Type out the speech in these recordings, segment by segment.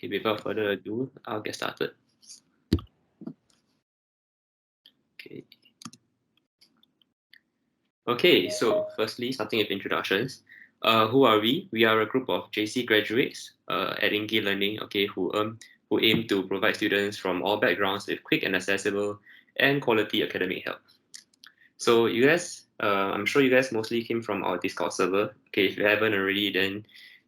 without further ado, I'll get started. Okay, so firstly, starting with introductions. Who are we? We are a group of JC graduates at Inkie Learning, who aim to provide students from all backgrounds with quick and accessible and quality academic help. So you guys, I'm sure you guys mostly came from our Discord server. Okay, if you haven't already, then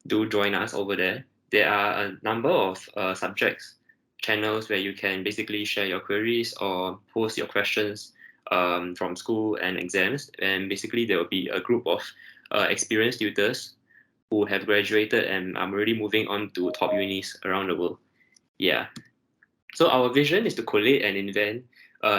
do join us over there. There are a number of subjects, channels where you can basically share your queries or post your questions from school and exams. And basically there will be a group of experienced tutors who have graduated and are already moving on to top unis around the world. Yeah. So our vision is to collate and invent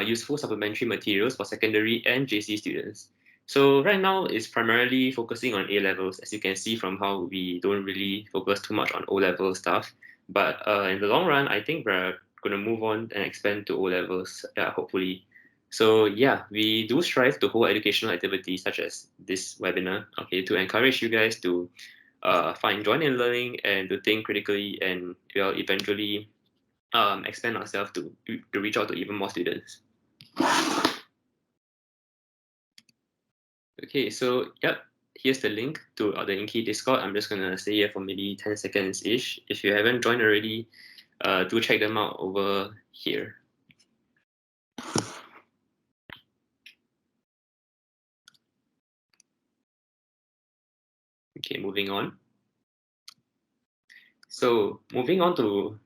useful supplementary materials for secondary and JC students. So right now it's primarily focusing on A levels, as you can see from how we don't really focus too much on O level stuff. But in the long run, I think we're going to move on and expand to O levels, hopefully. So yeah, we do strive to hold educational activities such as this webinar, to encourage you guys to find joy in learning and to think critically and eventually expand ourselves to reach out to even more students. Okay, so yep, here's the link to the Inkie Discord. I'm just gonna stay here for maybe 10 seconds ish. If you haven't joined already, do check them out over here. Okay, moving on. So moving on to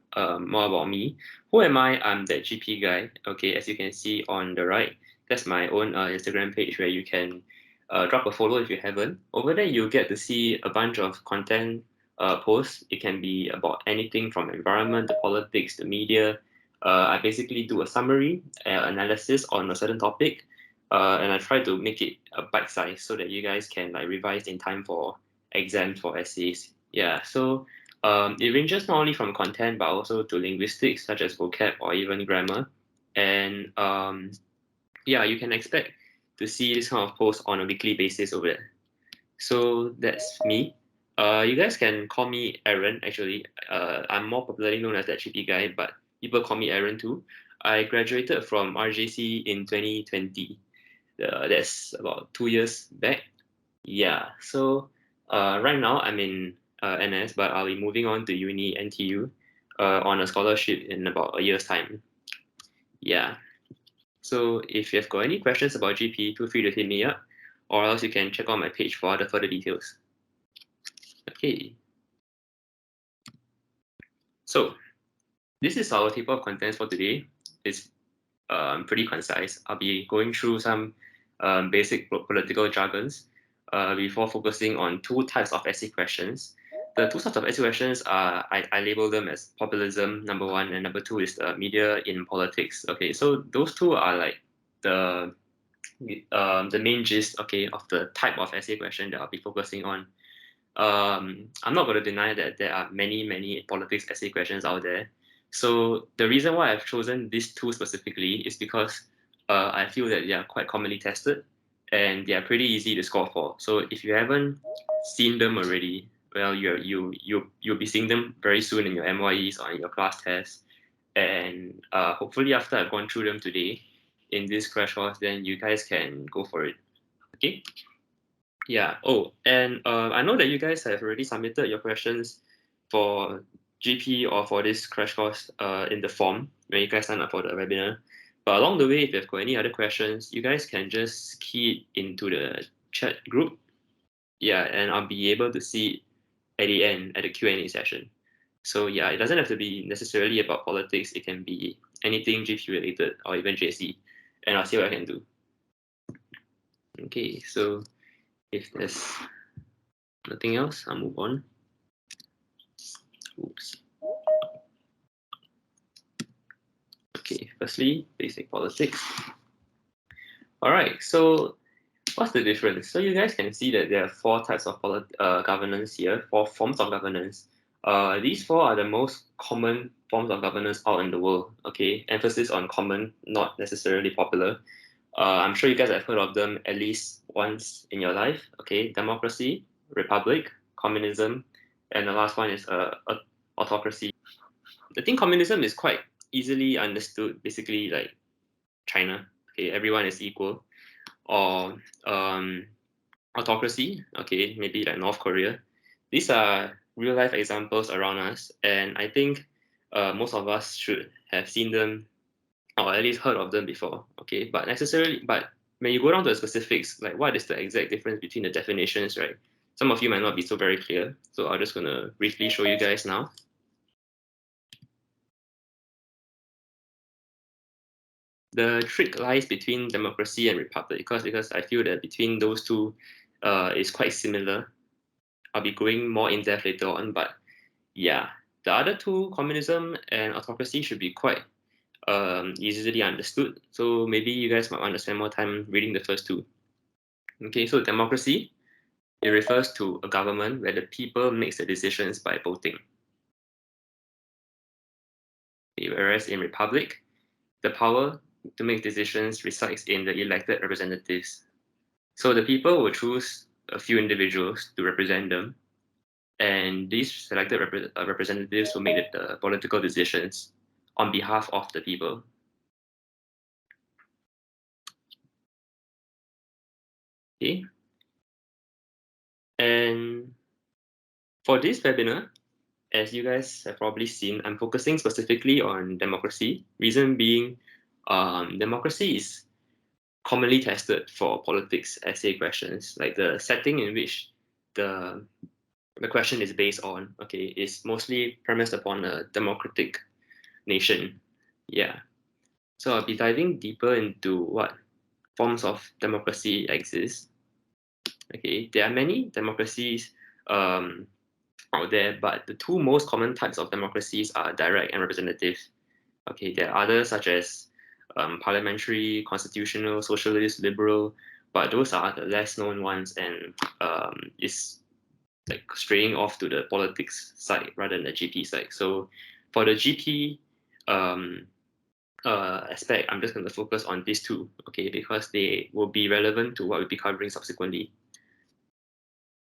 more about me. Who am I? I'm that GP guy. Okay, as you can see on the right, that's my own Instagram page where you can drop a follow if you haven't. Over there, you get to see a bunch of content posts. It can be about anything from environment to politics to media. I basically do a summary analysis on a certain topic, and I try to make it a bite size so that you guys can like revise in time for exams for essays. Yeah, so it ranges not only from content but also to linguistics such as vocab or even grammar. And yeah, you can expect to see this kind of post on a weekly basis over there. So that's me. You guys can call me Aaron, actually. I'm more popularly known as that GP guy, but people call me Aaron too. I graduated from RJC in 2020. That's about 2 years back. Yeah, so right now I'm in NS, but I'll be moving on to uni NTU on a scholarship in about a year's time. Yeah. So if you've got any questions about GP, feel free to hit me up, or else you can check out my page for other further details. Okay. So this is our table of contents for today. It's pretty concise. I'll be going through some basic political jargons before focusing on two types of essay questions. The two types of essay questions are, I label them as populism, number one, and number two is media in politics. Okay, so those two are like the main gist, of the type of essay question that I'll be focusing on. I'm not going to deny that there are many politics essay questions out there. So the reason why I've chosen these two specifically is because I feel that they are quite commonly tested and they are pretty easy to score for. So if you haven't seen them already, well, you'll be seeing them very soon in your MYEs or in your class tests. And hopefully after I've gone through them today in this crash course, then you guys can go for it. Okay. Yeah. Oh, and I know that you guys have already submitted your questions for GP or for this crash course in the form when you guys sign up for the webinar. But along the way, if you've got any other questions, you guys can just key it into the chat group. Yeah, and I'll be able to see it at the end at the Q&A session. So yeah, it doesn't have to be necessarily about politics. It can be anything GP related or even JC, and I'll see what I can do. Okay, so if there's nothing else, I'll move on. Oops. Okay, firstly, basic politics. All right, so what's the difference? So you guys can see that there are four types of governance here, four forms of governance. These four are the most common forms of governance out in the world. Okay, emphasis on common, not necessarily popular. I'm sure you guys have heard of them at least once in your life. Okay, democracy, republic, communism, and the last one is autocracy. I think communism is quite easily understood. Basically, like China, okay, everyone is equal, or autocracy, okay, maybe like North Korea. These are real life examples around us, and I think most of us should have seen them or at least heard of them before, okay? But when you go down to the specifics, like what is the exact difference between the definitions, right? Some of you might not be so very clear, so I'm just gonna briefly show you guys now. The trick lies between democracy and republic, because I feel that between those two is quite similar. I'll be going more in depth later on, but yeah, the other two, communism and autocracy, should be quite easily understood. So maybe you guys might want to spend more time reading the first two. Okay, so democracy, it refers to a government where the people makes the decisions by voting. Okay, whereas in republic, the power to make decisions resides in the elected representatives. So the people will choose a few individuals to represent them, and these selected representatives will make the political decisions on behalf of the people. Okay, and for this webinar, as you guys have probably seen, I'm focusing specifically on democracy. Reason being, democracy is commonly tested for politics essay questions. Like the setting in which the the question is based on, okay, is mostly premised upon a democratic nation. Yeah. So I'll be diving deeper into what forms of democracy exist. Okay, there are many democracies um, out there, but the two most common types of democracies are direct and representative. Okay, there are others such as parliamentary, constitutional, socialist, liberal, but those are the less known ones, and is like straying off to the politics side rather than the GP side. So for the GP um, aspect, I'm just going to focus on these two, okay, because they will be relevant to what we'll be covering subsequently.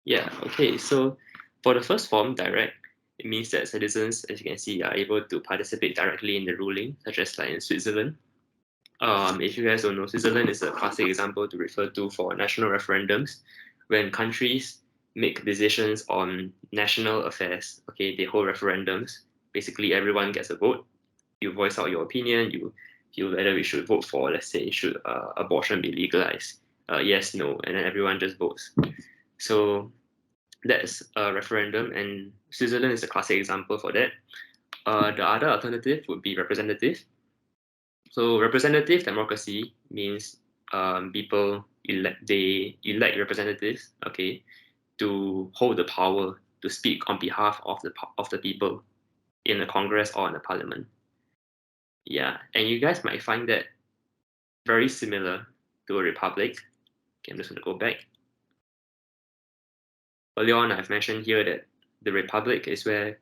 Yeah, okay, so for the first form, direct, it means that citizens, as you can see, are able to participate directly in the ruling, such as like in Switzerland. If you guys don't know, Switzerland is a classic example to refer to for national referendums. When countries make decisions on national affairs, okay, they hold referendums. Basically, everyone gets a vote. You voice out your opinion. You feel whether we should vote for, let's say, should abortion be legalized? Yes, no, and then everyone just votes. So that's a referendum, and Switzerland is a classic example for that. The other alternative would be representative. So representative democracy means they elect representatives, okay, to hold the power to speak on behalf of the people in the Congress or in the Parliament. Yeah, and you guys might find that very similar to a republic. Okay, I'm just going to go back. Earlier on, I've mentioned here that the republic is where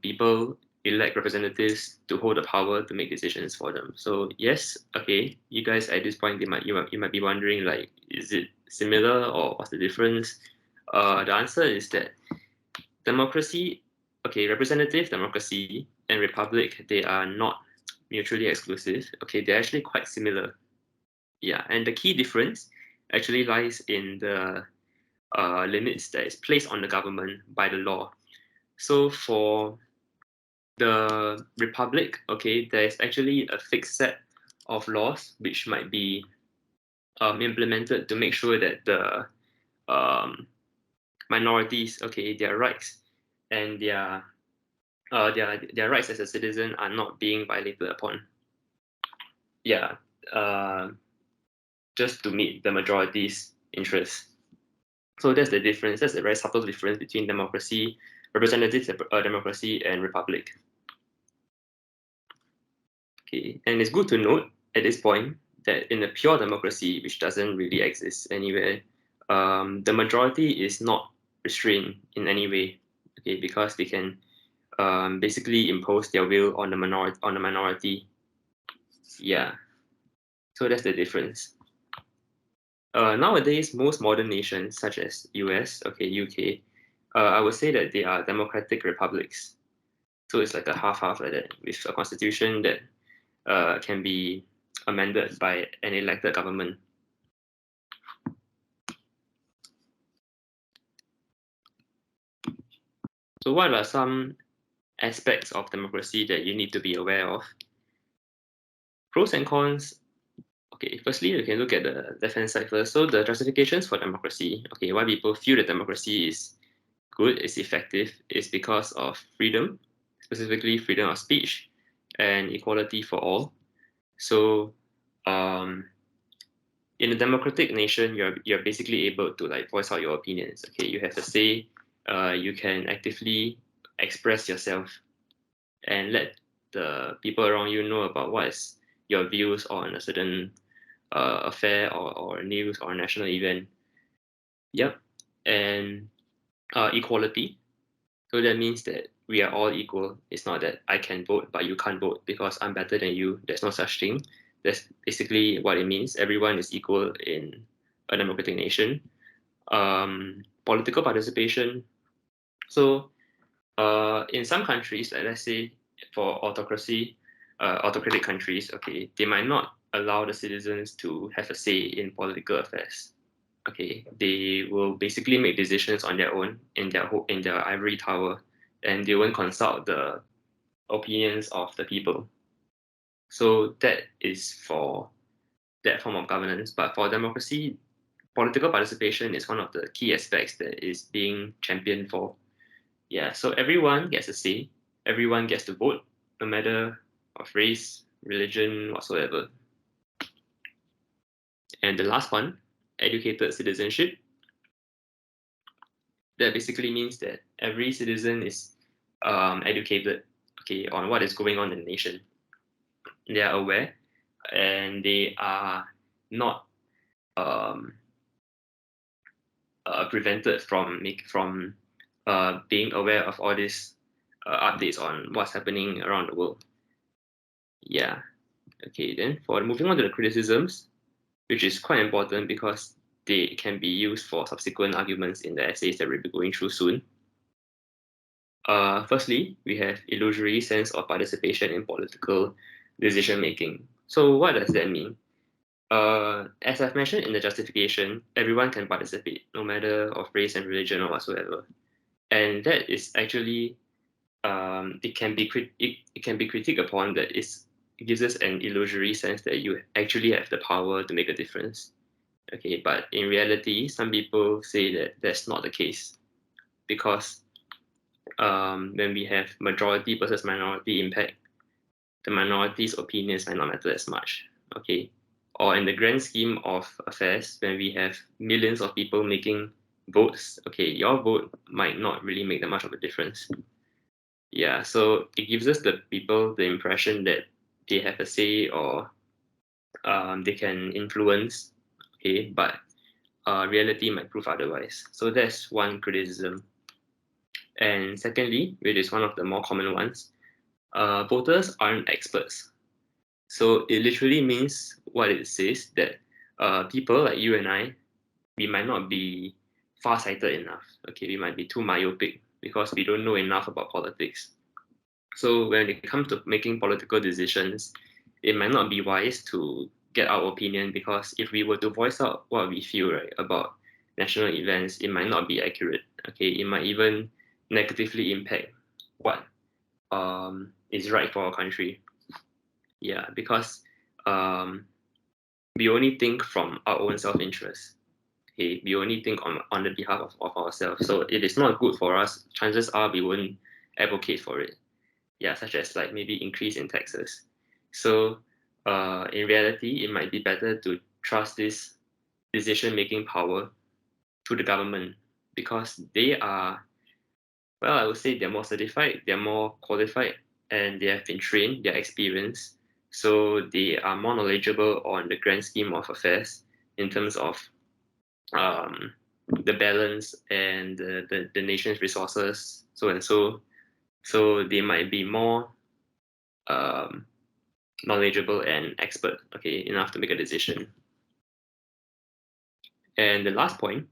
people elect representatives to hold the power to make decisions for them. So yes, okay, you guys at this point you might be wondering, like, is it similar or what's the difference? The answer is that democracy, okay, representative democracy and republic, they are not mutually exclusive. Okay, they're actually quite similar. Yeah, and the key difference actually lies in the limits that is placed on the government by the law. So for the republic, okay, there's actually a fixed set of laws which might be implemented to make sure that the um, minorities, okay, their rights and their rights as a citizen are not being violated upon. Yeah, uh, just to meet the majority's interests. So that's the difference. That's a very subtle difference between democracy, representative democracy, and republic. Okay, and it's good to note at this point that in a pure democracy, which doesn't really exist anywhere, the majority is not restrained in any way. Okay, because they can basically impose their will on the minority. Yeah, so that's the difference. Nowadays, most modern nations, such as US, okay, UK, I would say that they are democratic republics. So it's like a half-half like that, with a constitution that can be amended by an elected government. So what are some aspects of democracy that you need to be aware of? Pros and cons. Okay, firstly, we can look at the left-hand side first. So the justifications for democracy, okay, why people feel that democracy is good, is effective, is because of freedom, specifically freedom of speech and equality for all. So in a democratic nation, you're basically able to like voice out your opinions. Okay, you have a say. You can actively express yourself and let the people around you know about what is your views on a certain affair or news or national event. Yep, and equality. So that means that we are all equal. It's not that I can vote but you can't vote because I'm better than you. There's no such thing. That's basically what it means. Everyone is equal in a democratic nation. Political participation. So in some countries, like let's say for autocratic countries, okay, they might not allow the citizens to have a say in political affairs. Okay, they will basically make decisions on their own in their ivory tower, and they won't consult the opinions of the people. So that is for that form of governance. But for democracy, political participation is one of the key aspects that is being championed for. Yeah, so everyone gets a say, everyone gets to vote, no matter of race, religion, whatsoever. And the last one, educated citizenship. That basically means that every citizen is educated, okay, on what is going on in the nation. They are aware, and they are not um, prevented from being aware of all these updates on what's happening around the world. Yeah. Okay. Then for moving on to the criticisms, which is quite important because they can be used for subsequent arguments in the essays that we'll be going through soon. Firstly, we have illusory sense of participation in political decision making. So what does that mean? As I've mentioned in the justification, everyone can participate, no matter of race and religion or whatsoever. And that is actually it can be critiqued upon that it gives us an illusory sense that you actually have the power to make a difference. Okay, but in reality, some people say that that's not the case because when we have majority versus minority impact, the minority's opinions might not matter as much. Okay, or in the grand scheme of affairs, when we have millions of people making votes, okay, your vote might not really make that much of a difference. Yeah, so it gives us the people the impression that they have a say or they can influence. Okay, but reality might prove otherwise. So that's one criticism. And secondly, which is one of the more common ones, voters aren't experts. So it literally means what it says that people like you and I, we might not be far-sighted enough. Okay, we might be too myopic because we don't know enough about politics. So when it comes to making political decisions, it might not be wise to get our opinion because if we were to voice out what we feel right about national events, it might not be accurate. Okay, it might even negatively impact what is right for our country. Yeah, because um, we only think from our own self-interest. Okay, we only think on the behalf of ourselves. So it is not good for us. Chances are we won't advocate for it. Yeah, such as like maybe increase in taxes. So in reality, it might be better to trust this decision-making power to the government because they are, well, I would say they're more certified, they're more qualified, and they have been trained, they're experienced. So they are more knowledgeable on the grand scheme of affairs in terms of um, the balance and the nation's resources, so and so. So they might be more um, knowledgeable and expert, okay, enough to make a decision. And the last point,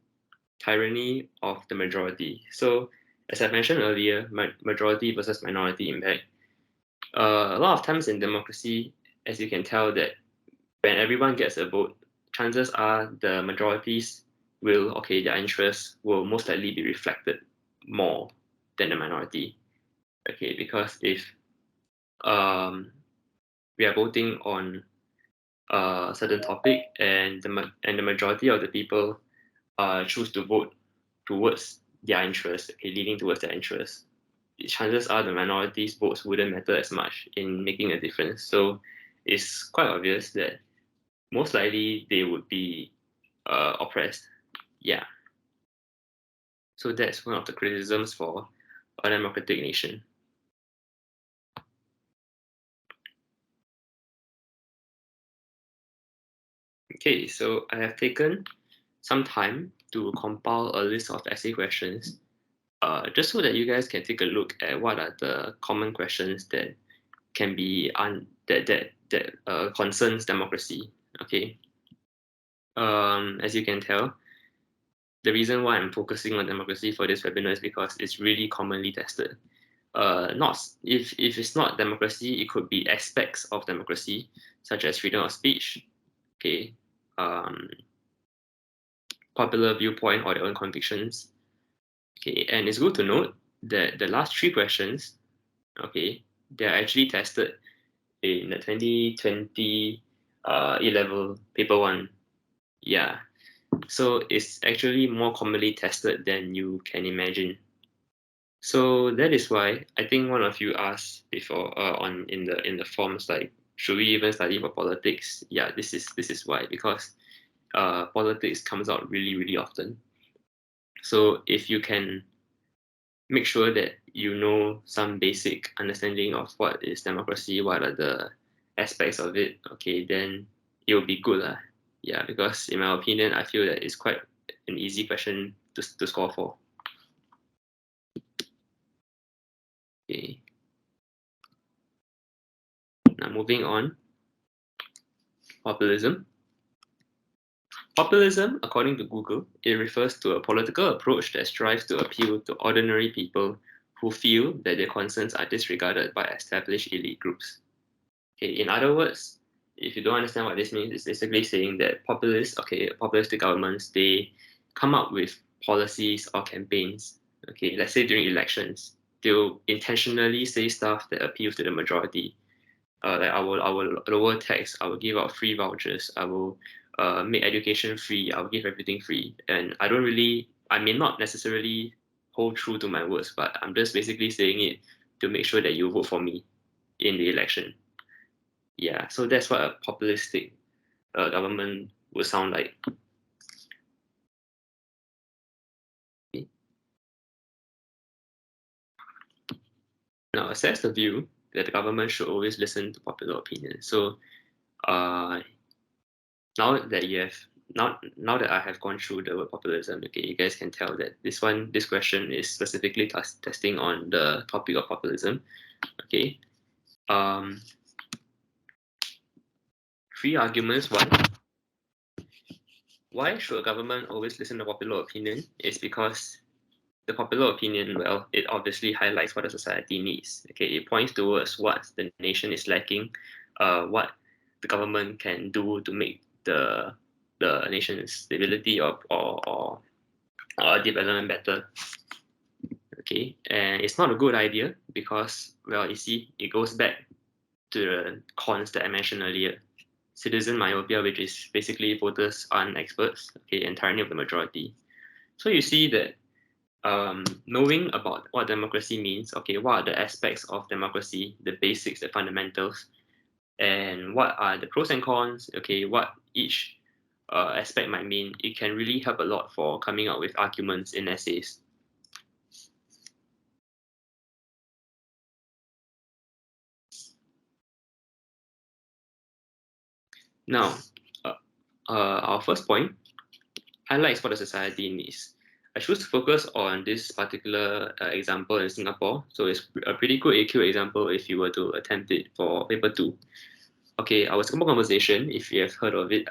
tyranny of the majority. So as I mentioned earlier, majority versus minority impact. A lot of times in democracy, as you can tell, that when everyone gets a vote, chances are the majorities will, okay, their interests will most likely be reflected more than the minority. Okay, because if we are voting on a certain topic and the majority of the people choose to vote towards their interest, okay, leaning towards their interest, chances are the minorities' votes wouldn't matter as much in making a difference. So it's quite obvious that most likely they would be oppressed. Yeah. So that's one of the criticisms for a democratic nation. Okay, so I have taken some time to compile a list of essay questions, just so that you guys can take a look at what are the common questions that can be that concerns democracy. Okay. As you can tell, the reason why I'm focusing on democracy for this webinar is because it's really commonly tested. Not if it's not democracy, it could be aspects of democracy, such as freedom of speech, okay, popular viewpoint or their own convictions. Okay, and it's good to note that the last three questions, okay, they're actually tested in the 2020 A-level paper one. Yeah, so it's actually more commonly tested than you can imagine. So that is why I think one of you asked before on in the forums, like, should we even study for politics? Yeah, this is why, because politics comes out really often. So if you can make sure that you know some basic understanding of what is democracy, what are the aspects of it, okay, then it will be good lah. Yeah, because in my opinion, I feel that it's quite an easy question to score for. Okay. Now moving on, populism. Populism, according to Google, it refers to a political approach that strives to appeal to ordinary people who feel that their concerns are disregarded by established elite groups. Okay, in other words, if you don't understand what this means, it's basically saying that populistic governments, they come up with policies or campaigns. Okay, let's say during elections, they'll intentionally say stuff that appeals to the majority. Like I will lower tax, I will give out free vouchers, I will make education free, I will give everything free. And I may not necessarily hold true to my words, but I'm just basically saying it to make sure that you vote for me in the election. Yeah, so that's what a populistic government would sound like. Now, assess the view that the government should always listen to popular opinion. So, now that I have gone through the word populism, okay, you guys can tell that this question is specifically testing on the topic of populism. Okay. Three arguments. Why should a government always listen to popular opinion? Is because the popular opinion, well, it obviously highlights what the society needs. Okay, it points towards what the nation is lacking, what the government can do to make the nation's stability or development better. Okay, and it's not a good idea because, well, you see, it goes back to the cons that I mentioned earlier. Citizen myopia, which is basically voters aren't experts, okay, and tyranny of the majority. So you see that knowing about what democracy means, okay, what are the aspects of democracy, the basics, the fundamentals, and what are the pros and cons, okay, what each aspect might mean, it can really help a lot for coming up with arguments in essays. Now, our first point highlights what the society needs. I choose to focus on this particular example in Singapore. So it's a pretty good AQ example if you were to attempt it for paper 2. Okay, our Singapore conversation, if you have heard of it,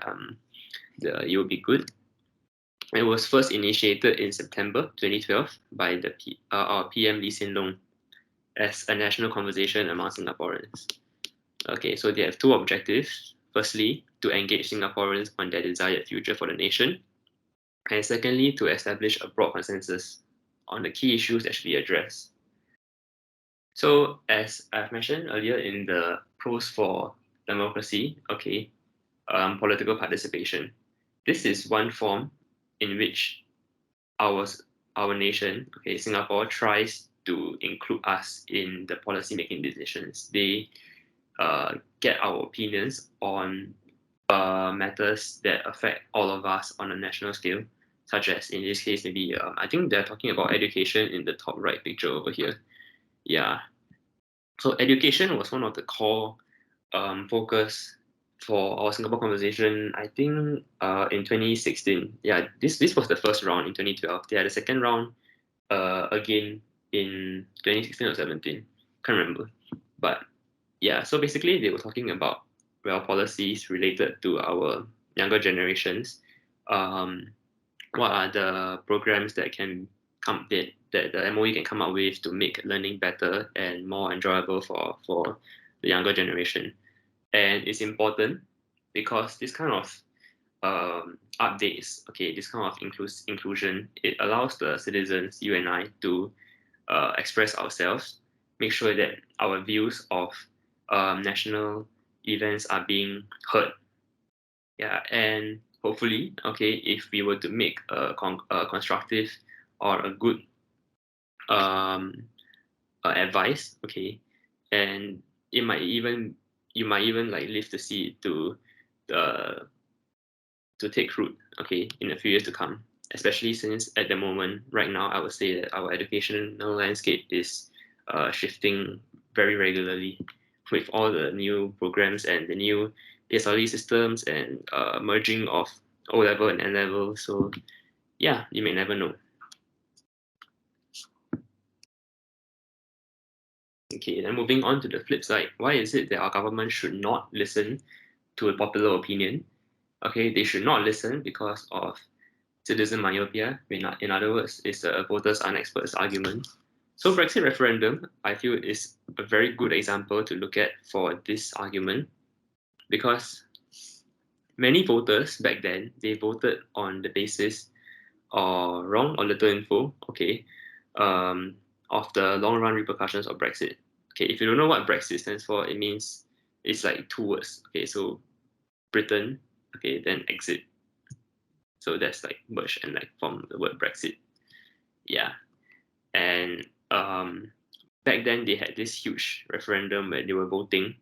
it will be good. It was first initiated in September 2012 by our PM Lee Hsien Loong as a national conversation among Singaporeans. Okay, so they have two objectives. Firstly, to engage Singaporeans on their desired future for the nation. And secondly, to establish a broad consensus on the key issues that should be addressed. So, as I've mentioned earlier in the pros for democracy, okay, political participation. This is one form in which our our nation, okay, Singapore tries to include us in the policy making decisions. They get our opinions on matters that affect all of us on a national scale, such as in this case, maybe I think they're talking about education in the top right picture over here. Yeah. So education was one of the core focus for our Singapore conversation, I think in 2016. Yeah, this was the first round in 2012. They had a second round again in 2016 or 17. Can't remember. But yeah, so basically they were talking about policies related to our younger generations. Um, what are the programs that can come that the MOE can come up with to make learning better and more enjoyable for the younger generation? And it's important because this kind of updates, okay, this kind of inclusion, it allows the citizens, you and I, to express ourselves, make sure that our views of national events are being heard. Yeah, and hopefully, okay, if we were to make a constructive or a good um, advice, okay, and it might even you might even like live to see it uh, to take root, okay, in a few years to come. Especially since at the moment, right now, I would say that our educational landscape is shifting very regularly with all the new programs and the new PSLE systems and merging of O level and N level. So yeah, you may never know. Okay, then moving on to the flip side, why is it that our government should not listen to a popular opinion? Okay, they should not listen because of citizen myopia. In other words, it's a voters are experts argument. So Brexit referendum, I feel, is a very good example to look at for this argument because many voters back then they voted on the basis or wrong or little info, okay, um, of the long run repercussions of Brexit. Okay, if you don't know what Brexit stands for, it means it's like two words. Okay, so Britain, okay, then exit. So that's like merged and like from the word Brexit. Yeah. And back then they had this huge referendum where they were voting,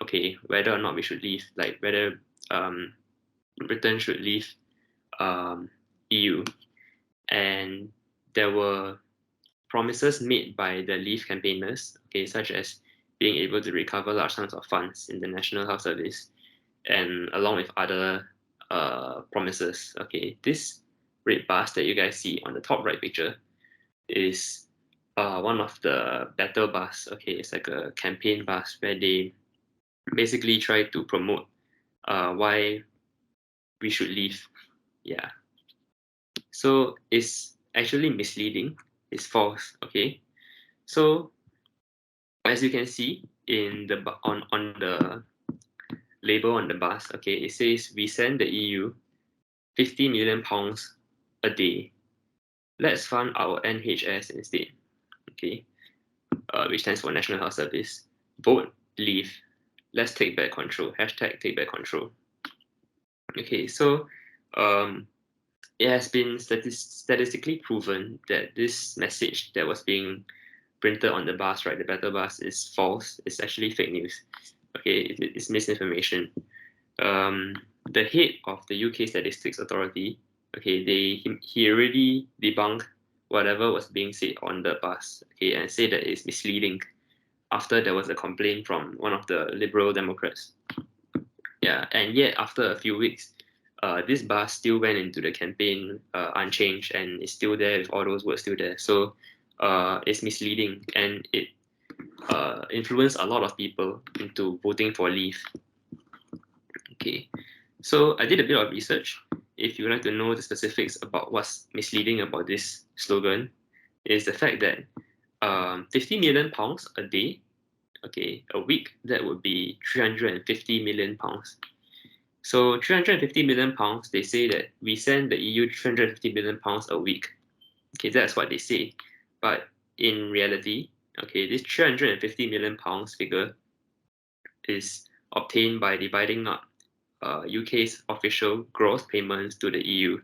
okay, whether or not we should leave, like whether um, Britain should leave EU. And there were promises made by the Leave campaigners, okay, such as being able to recover large sums of funds in the National Health Service, and along with other promises. Okay, this red bus that you guys see on the top right picture is one of the battle bus. Okay, it's like a campaign bus where they basically try to promote why we should leave. Yeah. So it's actually misleading. It's false. Okay. So as you can see in the on the label on the bus, okay, it says we send the EU 50 million pounds a day. Let's fund our NHS instead. Okay, which stands for National Health Service. Vote leave. Let's take back control. Hashtag take back control. Okay, so um, it has been statistically proven that this message that was being printed on the bus, right, the battle bus, is false. It's actually fake news. Okay, it's misinformation. Um, the head of the UK Statistics Authority, okay, he already debunked whatever was being said on the bus, okay, and said that it's misleading after there was a complaint from one of the Liberal Democrats. Yeah, and yet after a few weeks, this bus still went into the campaign unchanged and is still there with all those words still there. So it's misleading and it influenced a lot of people into voting for Leave. Okay, so I did a bit of research if you would like to know the specifics about what's misleading about this slogan, is the fact that 50 million pounds a day, okay, a week, that would be 350 million pounds. So 350 million pounds, they say that we send the EU 350 million pounds a week. Okay, that's what they say. But in reality, okay, this 350 million pounds figure is obtained by dividing up UK's official gross payments to the EU.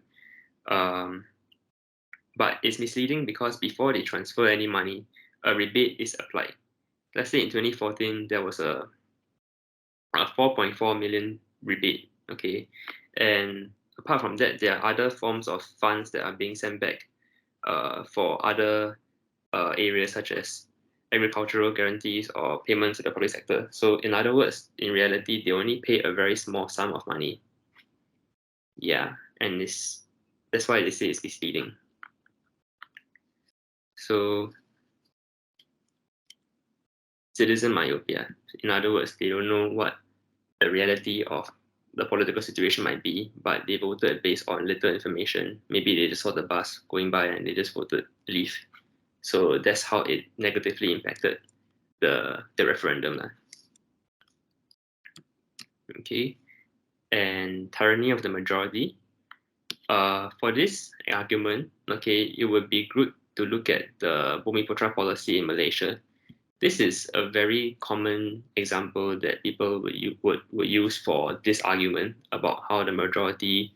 But it's misleading because before they transfer any money, a rebate is applied. Let's say in 2014, there was a 4.4 million rebate, okay? And apart from that, there are other forms of funds that are being sent back for other areas such as agricultural guarantees or payments to the public sector. So in other words, in reality, they only pay a very small sum of money. Yeah, and that's why they say it's misleading. So citizen myopia. In other words, they don't know what the reality of the political situation might be, but they voted based on little information. Maybe they just saw the bus going by and they just voted leave. So that's how it negatively impacted the referendum. Okay, and tyranny of the majority. For this argument, okay, it would be good to look at the Bumiputra policy in Malaysia. This is a very common example that people would use for this argument about how the majority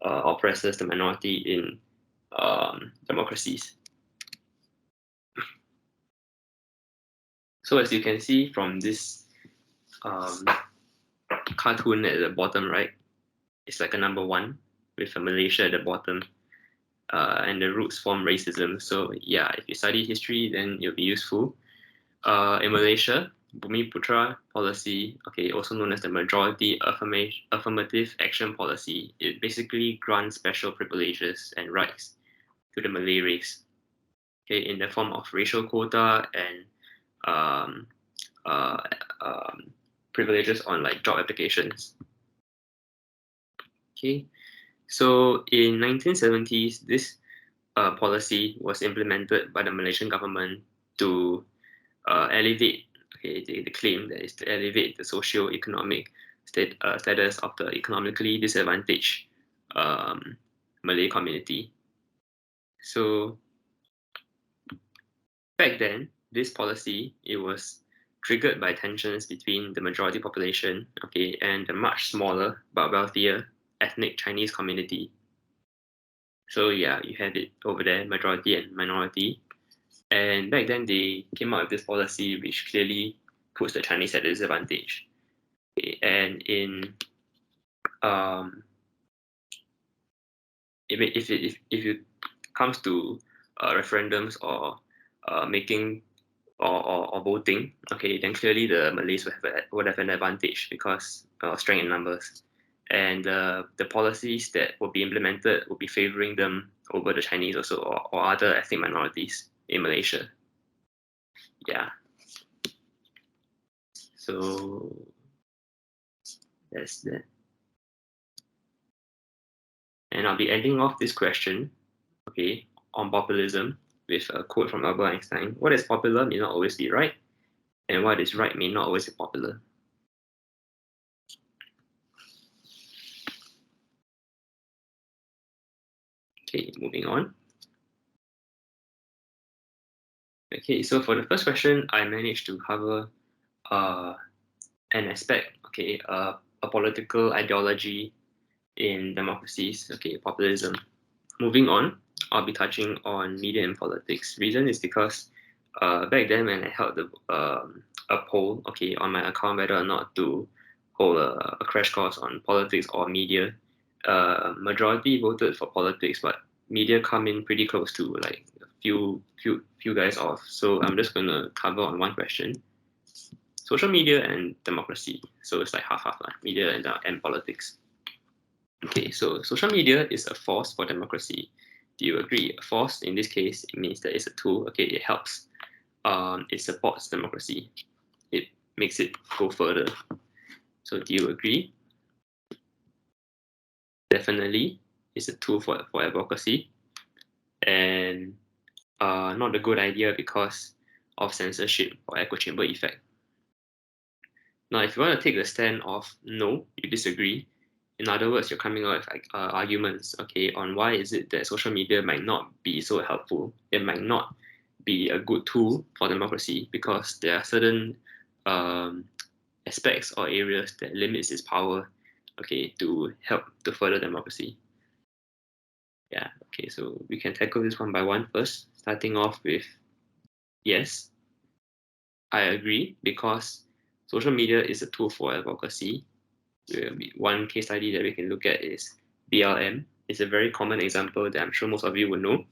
oppresses the minority in democracies. So as you can see from this cartoon at the bottom right, it's like a number 1 with a Malaysia at the bottom, and the roots form racism. So yeah, if you study history, then it'll be useful. In Malaysia, Bumiputra policy, okay, also known as the majority affirmative action policy, it basically grants special privileges and rights to the Malay race, okay, in the form of racial quota and um, uh, privileges on like job applications. Okay, so in 1970s, this policy was implemented by the Malaysian government to elevate, okay, they claim that is to elevate the socio-economic status of the economically disadvantaged Malay community. So back then, this policy, it was triggered by tensions between the majority population, okay, and the much smaller but wealthier ethnic Chinese community. So yeah, you have it over there, majority and minority. And back then, they came out with this policy which clearly puts the Chinese at a disadvantage. Okay, and in if it comes to referendums or making or voting, okay, then clearly the Malays would have an advantage because strength in numbers, and the policies that will be implemented will be favoring them over the Chinese also or other ethnic minorities in Malaysia. Yeah. So that's that. And I'll be ending off this question, okay, on populism with a quote from Albert Einstein. What is popular may not always be right, and what is right may not always be popular. Okay, moving on. Okay, so for the first question, I managed to cover an aspect, okay, a political ideology in democracies, okay, populism. Moving on, I'll be touching on media and politics. Reason is because back then when I held a poll, okay, on my account whether or not to hold a crash course on politics or media, majority voted for politics, but media come in pretty close to like a few guys off. So I'm just gonna cover on one question: social media and democracy. So it's like half like media and politics. Okay, so social media is a force for democracy. Do you agree? A force in this case, it means that it's a tool. Okay, it helps. It supports democracy. It makes it go further. So do you agree? Definitely. is a tool for advocacy, and not a good idea because of censorship or echo chamber effect. Now, if you want to take the stand of no, you disagree, in other words, you're coming out with arguments, okay, on why is it that social media might not be so helpful. It might not be a good tool for democracy because there are certain aspects or areas that limits its power, okay, to help to further democracy. Yeah, okay, so we can tackle this one by one first, starting off with yes, I agree, because social media is a tool for advocacy. One case study that we can look at is BLM. It's a very common example that I'm sure most of you will know.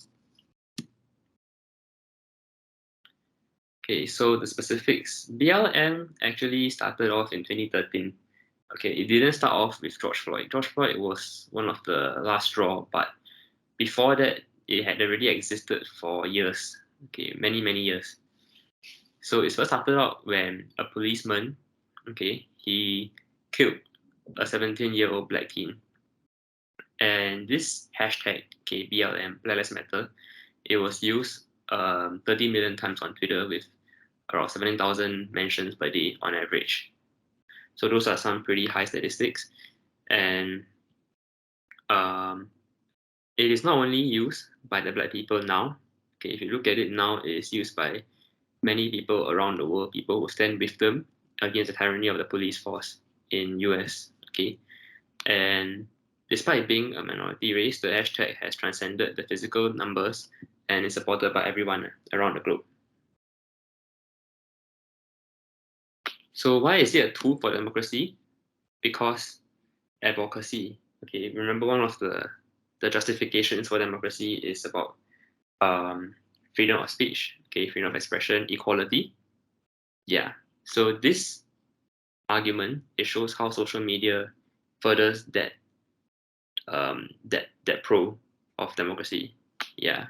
Okay, so the specifics. BLM actually started off in 2013. Okay, it didn't start off with George Floyd. George Floyd was one of the last straw, but before that, it had already existed for years. Okay, many, many years. So it first started out when a policeman, okay, he killed a 17-year-old black teen. And this hashtag, okay, BLM, Black Lives Matter, it was used 30 million times on Twitter with around 17,000 mentions per day on average. So those are some pretty high statistics. And it is not only used by the black people now. Okay, if you look at it now, it is used by many people around the world, people who stand with them against the tyranny of the police force in US. Okay, and despite being a minority race, the hashtag has transcended the physical numbers and is supported by everyone around the globe. So why is it a tool for democracy? Because advocacy. Okay, remember one of the justifications for democracy is about freedom of speech, okay, freedom of expression, equality. Yeah. So this argument, it shows how social media furthers that pro of democracy. Yeah.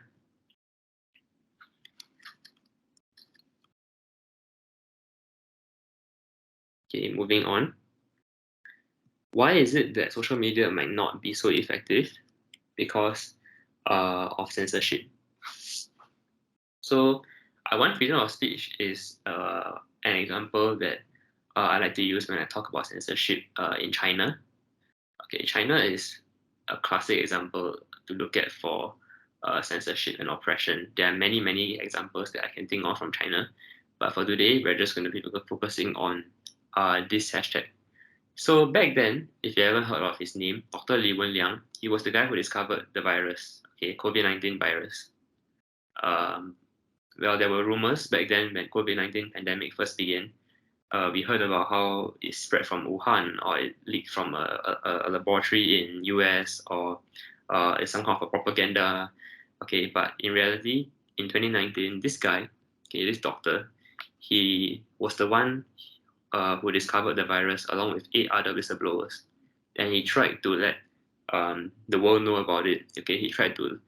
Okay, moving on. Why is it that social media might not be so effective? Because of censorship. So, one freedom of speech is an example that I like to use when I talk about censorship in China. Okay, China is a classic example to look at for censorship and oppression. There are many, many examples that I can think of from China, but for today, we're just going to be focusing on this hashtag. So back then, if you haven't heard of his name, Dr. Li Wenliang, he was the guy who discovered the virus, okay, COVID-19 virus. Well, there were rumors back then when COVID-19 pandemic first began. We heard about how it spread from Wuhan or it leaked from a laboratory in US or it's some kind of a propaganda. Okay, but in reality, in 2019, this guy, okay, this doctor, he was the one who discovered the virus along with 8 other whistleblowers. And he tried to let the world know about it. Okay, he tried to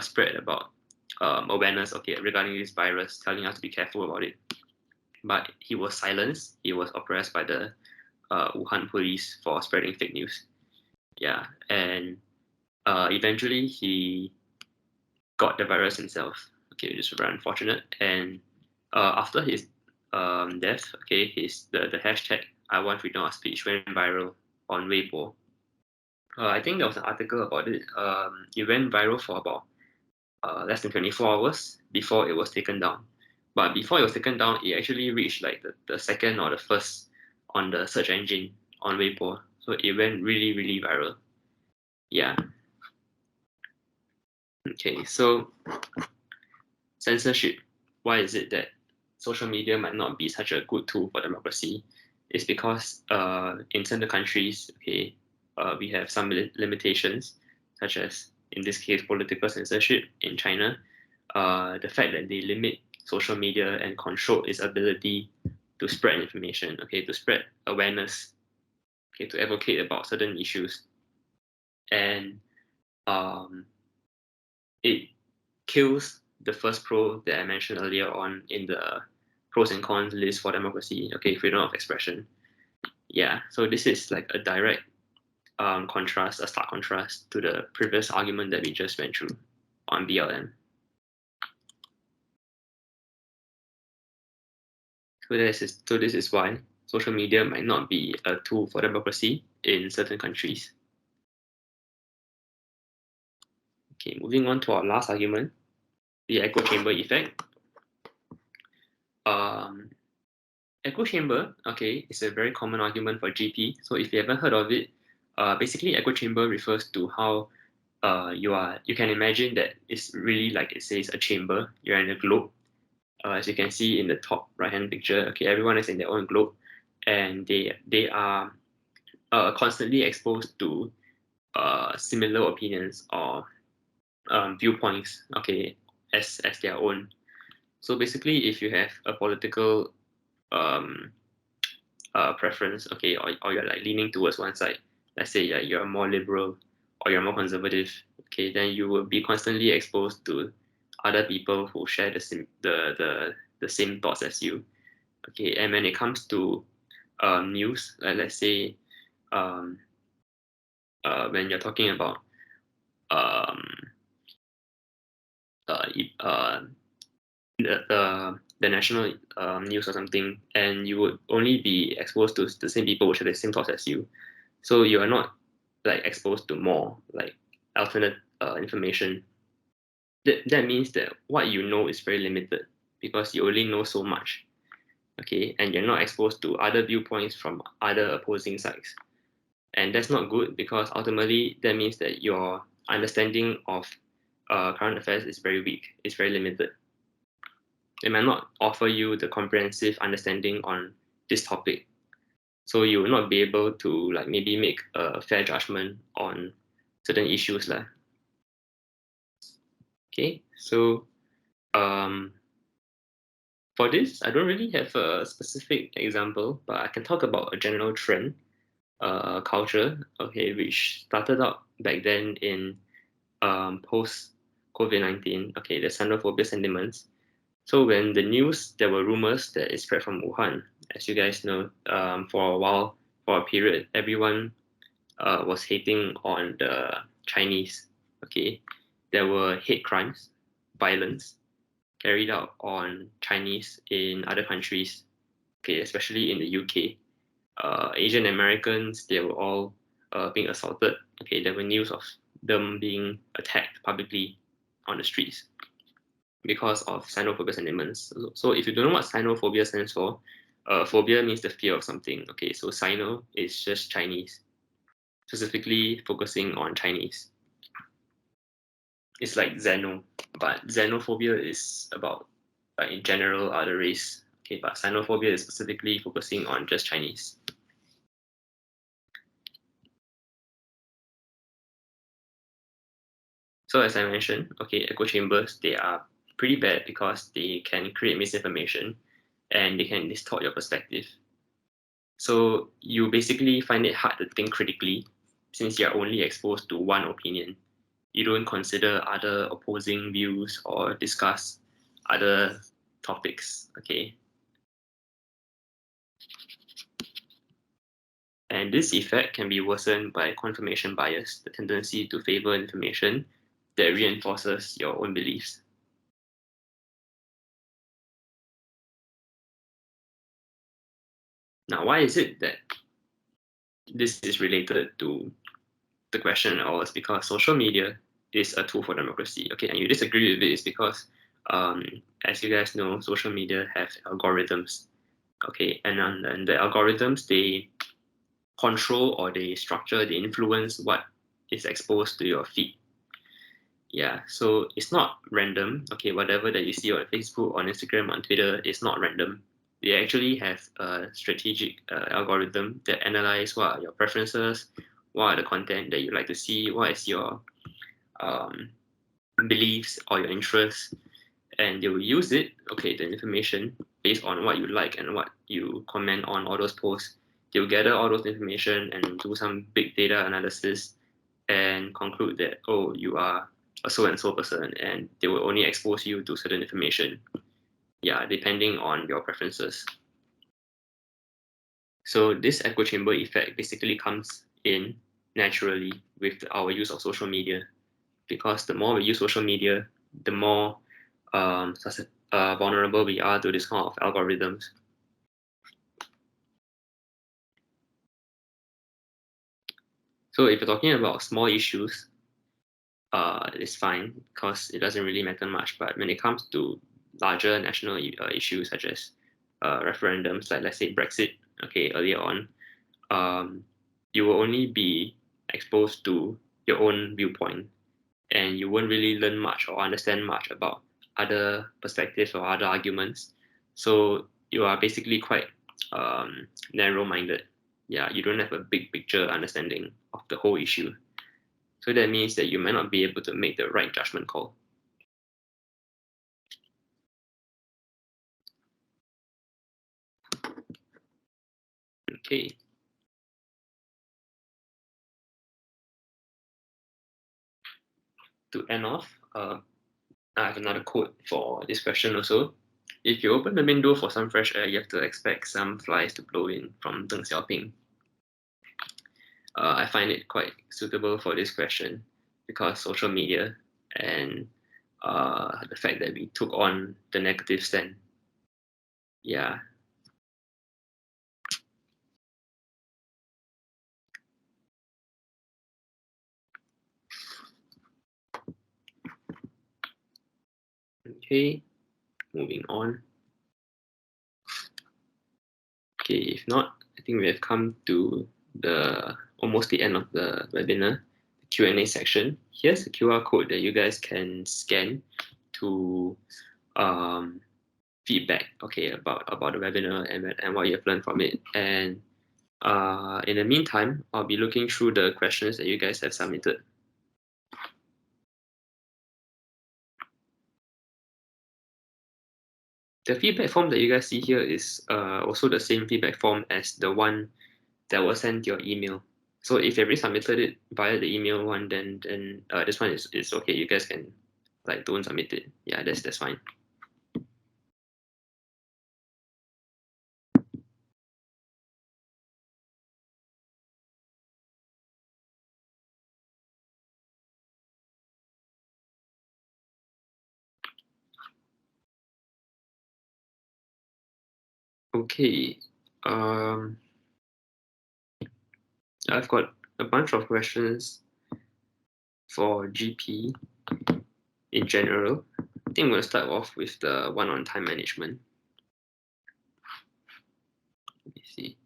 spread about awareness, okay, regarding this virus, telling us to be careful about it. But he was silenced. He was oppressed by the Wuhan police for spreading fake news. Yeah, and eventually he got the virus himself. Okay, which is very unfortunate. And after his death, okay, the hashtag I want freedom of speech went viral on Weibo. I think there was an article about it. It went viral for about less than 24 hours before it was taken down. But before it was taken down, it actually reached like the second or the first on the search engine on Weibo. So it went really, really viral. Yeah. Okay, so censorship. Why is it that social media might not be such a good tool for democracy? It's because in certain countries, okay, we have some limitations, such as in this case political censorship in China. The fact that they limit social media and control its ability to spread information, okay, to spread awareness, okay, to advocate about certain issues, and um, it kills the first pro that I mentioned earlier on in the pros and cons list for democracy. Okay, freedom of expression. Yeah, so this is like a direct contrast, a stark contrast to the previous argument that we just went through on BLM. So this is why social media might not be a tool for democracy in certain countries. Okay, moving on to our last argument, the echo chamber effect. Echo chamber, okay, is a very common argument for GP. So if you haven't heard of it, basically echo chamber refers to how you can imagine that it's really like it says a chamber. You're in a globe. As you can see in the top right hand picture, okay, everyone is in their own globe, and they are constantly exposed to similar opinions or viewpoints, okay, as their own. So basically, if you have a political um, preference, okay, or you're like leaning towards one side, let's say you're more liberal or you're more conservative, okay, then you will be constantly exposed to other people who share the same thoughts as you, okay. And when it comes to news, let's say um, when you're talking about um, uh, uh, the national news or something, and you would only be exposed to the same people which have the same thoughts as you. So you are not like exposed to more like alternate information. That means that what you know is very limited because you only know so much. Okay, and you're not exposed to other viewpoints from other opposing sides. And that's not good because ultimately that means that your understanding of current affairs is very weak, it's very limited. They might not offer you the comprehensive understanding on this topic. So you will not be able to like maybe make a fair judgment on certain issues lah. Okay, so um, for this, I don't really have a specific example, but I can talk about a general trend, culture, okay, which started out back then in post COVID-19, okay, the xenophobia sentiments. So when the news, there were rumors that it spread from Wuhan. As you guys know, for a while, for a period, everyone was hating on the Chinese. Okay, there were hate crimes, violence carried out on Chinese in other countries. Okay, especially in the UK. Asian Americans, they were all being assaulted. Okay, there were news of them being attacked publicly on the streets because of xenophobia sentiments. So if you don't know what xenophobia stands for, phobia means the fear of something. Okay, so sino is just Chinese, specifically focusing on Chinese. It's like xeno, but xenophobia is about like in general other race. Okay, but xenophobia is specifically focusing on just Chinese. So as I mentioned, okay, echo chambers, they are pretty bad because they can create misinformation and they can distort your perspective. So you basically find it hard to think critically since you're only exposed to one opinion. You don't consider other opposing views or discuss other topics, okay? And this effect can be worsened by confirmation bias, the tendency to favor information that reinforces your own beliefs. Now, why is it that this is related to the question at all? Is because social media is a tool for democracy. Okay, and you disagree with it is because, as you guys know, social media have algorithms. Okay, and the algorithms, they control or they structure, they influence what is exposed to your feed. Yeah, so it's not random. Okay, whatever that you see on Facebook, on Instagram, on Twitter, it's not random. They actually have a strategic algorithm that analyze what are your preferences, what are the content that you like to see, what is your um, beliefs or your interests, and they will use it, okay, the information based on what you like and what you comment on all those posts. They will gather all those information and do some big data analysis and conclude that, oh, you are a so and so person, and they will only expose you to certain information. Yeah, depending on your preferences. So this echo chamber effect basically comes in naturally with our use of social media, because the more we use social media, the more vulnerable we are to this kind of algorithms. So if you're talking about small issues, it's fine because it doesn't really matter much. But when it comes to larger national issues such as referendums, like let's say Brexit, okay, earlier on, you will only be exposed to your own viewpoint, and you won't really learn much or understand much about other perspectives or other arguments. So you are basically quite narrow-minded. Yeah, you don't have a big picture understanding of the whole issue. So that means that you might not be able to make the right judgment call. Okay. To end off, I have another quote for this question also. If you open the window for some fresh air, you have to expect some flies to blow in, from Deng Xiaoping. I find it quite suitable for this question because social media and the fact that we took on the negative stand. Yeah. Okay, moving on. Okay, if not, I think we have come to the almost the end of the webinar, the Q&A section. Here's a QR code that you guys can scan to feedback, okay, about the webinar and what you have learned from it. And in the meantime, I'll be looking through the questions that you guys have submitted. The feedback form that you guys see here is also the same feedback form as the one that was sent to your email. So if you already submitted it via the email one, then this one is okay. You guys can like don't submit it. Yeah, that's fine. Okay. I've got a bunch of questions for GP in general. I think we'll start off with the one on time management. Let me see.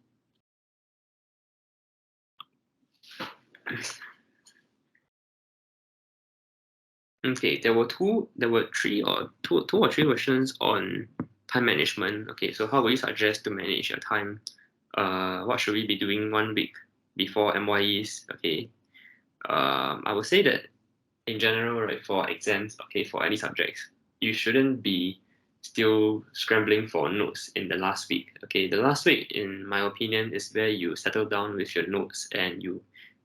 Okay, there were three or two or three questions on time management. Okay, so how would you suggest to manage your time? What should we be doing 1 week before MYEs? Okay, I would say that in general, right, for exams, okay, for any subjects, you shouldn't be still scrambling for notes in the last week. Okay, the last week, in my opinion, is where you settle down with your notes and you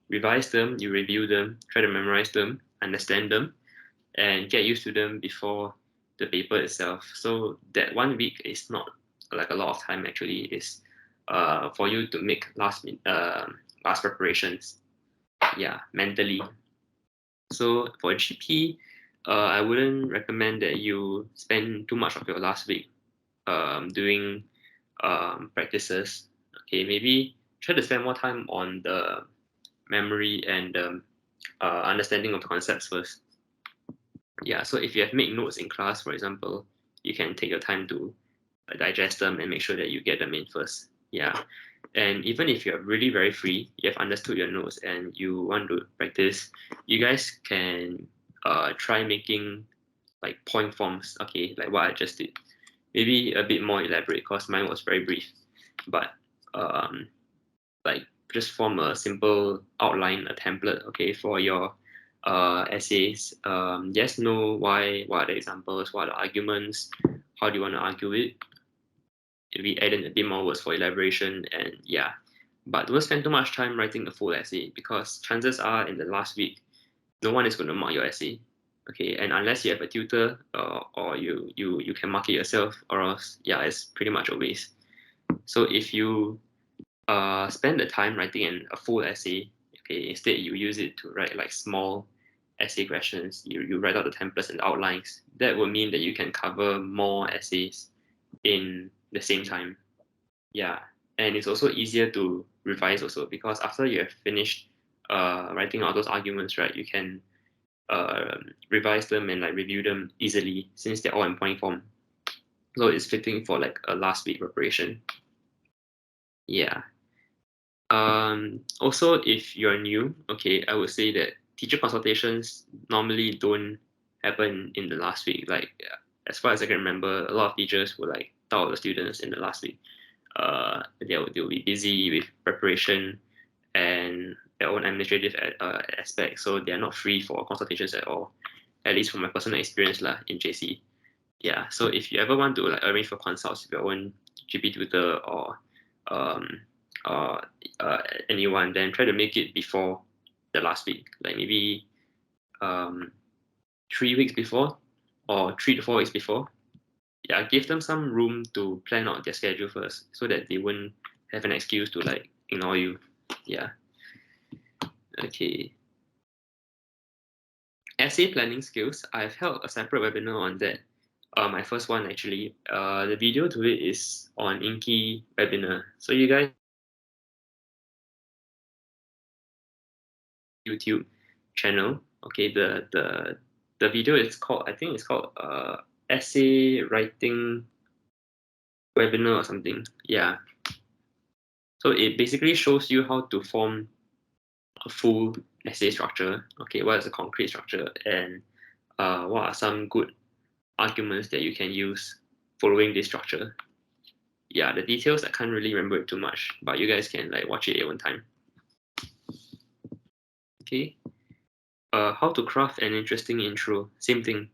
revise them, you review them, try to memorize them, understand them, and get used to them before the paper itself. So that 1 week is not like a lot of time actually. Is for you to make last preparations. Yeah, mentally. So for GP, I wouldn't recommend that you spend too much of your last week doing practices. Okay, maybe try to spend more time on the memory and understanding of the concepts first. Yeah, so if you have made notes in class, for example, you can take your time to digest them and make sure that you get them in first. Yeah, and even if you're really very free, you have understood your notes and you want to practice, you guys can try making like point forms. Okay, like what I just did. Maybe a bit more elaborate because mine was very brief, but um, like just form a simple outline, a template, okay, for your essays. Yes, no, why, what are the examples, what are the arguments, how do you want to argue it? We add in a bit more words for elaboration, and yeah. But don't spend too much time writing the full essay because chances are in the last week, no one is going to mark your essay. Okay, and unless you have a tutor or you can mark it yourself, or else yeah, it's pretty much a waste. So if you spend the time writing a full essay, Okay, instead you use it to write like small essay questions. You write out the templates and the outlines. That will mean that you can cover more essays in the same time. Yeah, and it's also easier to revise also, because after you have finished writing out those arguments, right, you can revise them and like review them easily since they're all in point form. So it's fitting for like a last week preparation. Yeah. Also, if you're new, okay, I would say that teacher consultations normally don't happen in the last week. Like, as far as I can remember, a lot of teachers will like tell the students in the last week. They'll be busy with preparation and their own administrative aspects, so they're not free for consultations at all. At least from my personal experience lah in JC. Yeah, so if you ever want to like arrange for consults with your own GP tutor um or anyone, then try to make it before the last week, like maybe um 3 weeks before or 3 to 4 weeks before. Yeah, give them some room to plan out their schedule first, so that they won't have an excuse to like ignore you. Yeah. Okay. Essay planning skills. I've held a separate webinar on that. My first one actually. The video to it is on Inkie webinar. So you guys, YouTube channel. Okay, the video is called, I think it's called essay writing webinar or something. Yeah. So it basically shows you how to form a full essay structure. Okay, what is a concrete structure, and what are some good arguments that you can use following this structure. Yeah, the details I can't really remember it too much, but you guys can like watch it at one time. Okay. How to craft an interesting intro. Same thing.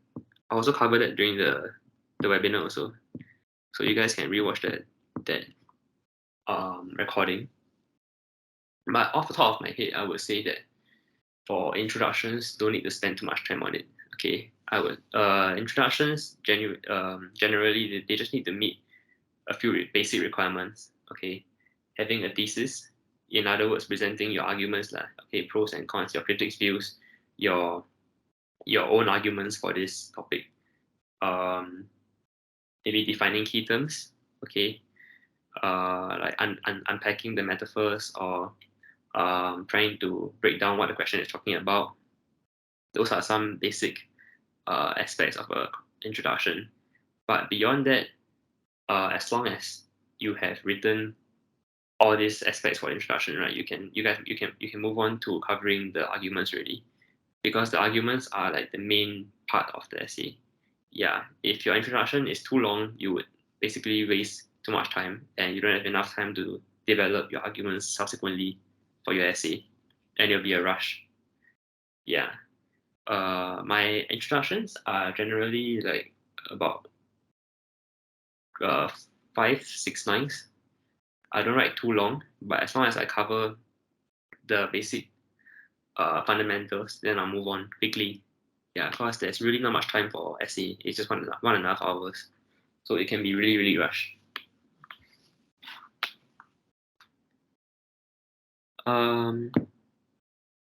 I also covered that during the webinar also. So you guys can rewatch that recording. But off the top of my head, I would say that for introductions, don't need to spend too much time on it. Okay. I would introductions generally they just need to meet a few basic requirements. Okay. Having a thesis, in other words, presenting your arguments like okay, pros and cons, your critics' views, your own arguments for this topic. Maybe defining key terms, okay, like unpacking the metaphors, or trying to break down what the question is talking about. Those are some basic aspects of a introduction. But beyond that, as long as you have written all these aspects for introduction, right, you can move on to covering the arguments already, because the arguments are like the main part of the essay. Yeah, if your introduction is too long, you would basically waste too much time, and you don't have enough time to develop your arguments subsequently for your essay, and it'll be a rush. Yeah. My introductions are generally like about 5, 6 lines. I don't write too long, but as long as I cover the basic fundamentals, then I'll move on quickly. Yeah, because there's really not much time for essay. It's just 1.5 hours, so it can be really really rushed.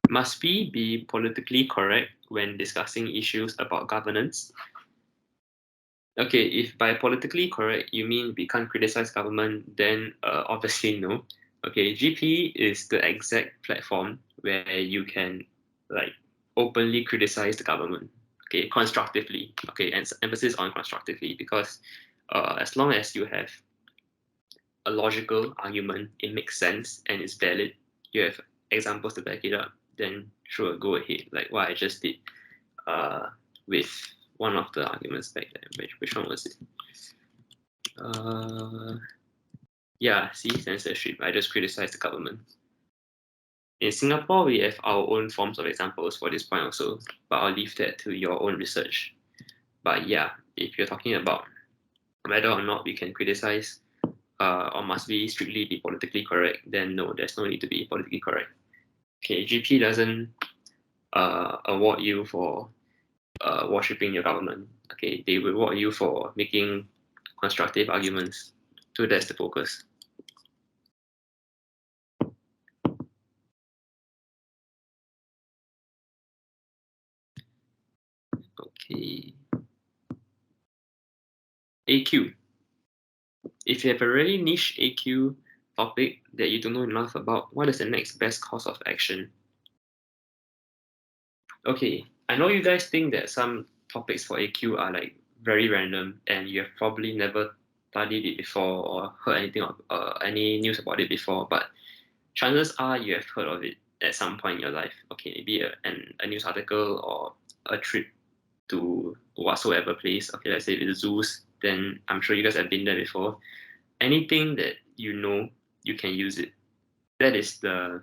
Must we be politically correct when discussing issues about governance? Okay, if by politically correct you mean we can't criticize government, then obviously no. Okay, GP is the exact platform where you can like openly criticize the government. Okay, constructively. Okay, and emphasis on constructively, because as long as you have a logical argument, it makes sense and it's valid, you have examples to back it up, then sure, go ahead. Like what I just did with one of the arguments back then. Which one was it? Yeah, see, censorship. I just criticized the government. In Singapore, we have our own forms of examples for this point also, but I'll leave that to your own research. But yeah, if you're talking about whether or not we can criticize or must we strictly be politically correct, then no, there's no need to be politically correct. Okay, GP doesn't award you for worshipping your government. Okay, they reward you for making constructive arguments. So that's the focus. Okay. AQ. If you have a really niche AQ topic that you don't know enough about, what is the next best course of action? Okay, I know you guys think that some topics for AQ are like very random and you have probably never studied it before or heard anything of any news about it before, but chances are you have heard of it at some point in your life. Okay, maybe a news article or a trip to whatsoever place. Okay, let's say it's zoos, then I'm sure you guys have been there before. Anything that you know, you can use it. That is the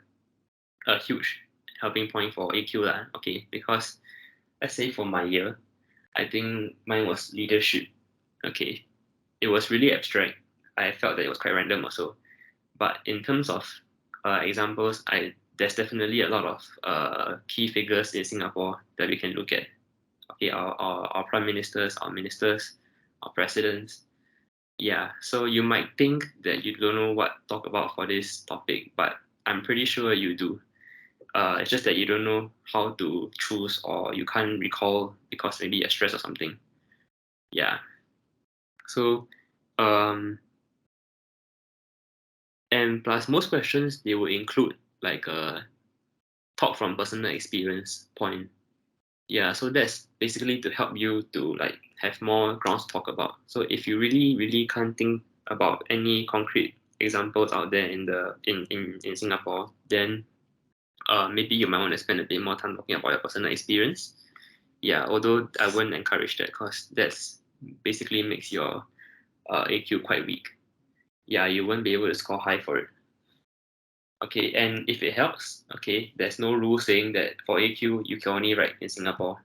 a huge helping point for AQ lah. Okay, because let's say for my year, I think mine was leadership. Okay, it was really abstract. I felt that it was quite random also. But in terms of examples, there's definitely a lot of key figures in Singapore that we can look at. Okay, our prime ministers, our ministers, our presidents. Yeah, so you might think that you don't know what to talk about for this topic, but I'm pretty sure you do. It's just that you don't know how to choose or you can't recall because maybe you're stressed or something. Yeah. So, um, and plus most questions they will include like a talk from personal experience point. Yeah, so that's basically to help you to like have more grounds to talk about. So if you really can't think about any concrete examples out there in Singapore, then maybe you might want to spend a bit more time talking about your personal experience. Yeah, although I wouldn't encourage that because that's basically makes your AQ quite weak. Yeah, you won't be able to score high for it. Okay, and if it helps, okay, there's no rule saying that for AQ you can only write in Singapore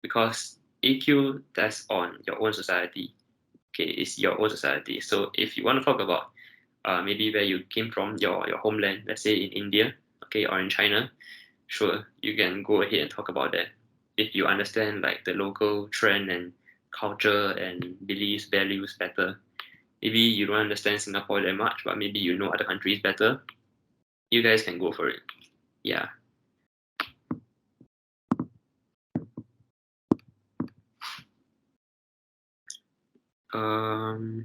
because AQ that's on your own society. Okay, it's your own society. So if you want to talk about maybe where you came from, your homeland, let's say in India, okay, or in China, sure, you can go ahead and talk about that. If you understand like the local trend and culture and beliefs, values better. Maybe you don't understand Singapore that much, but maybe you know other countries better. You guys can go for it. Yeah. Um,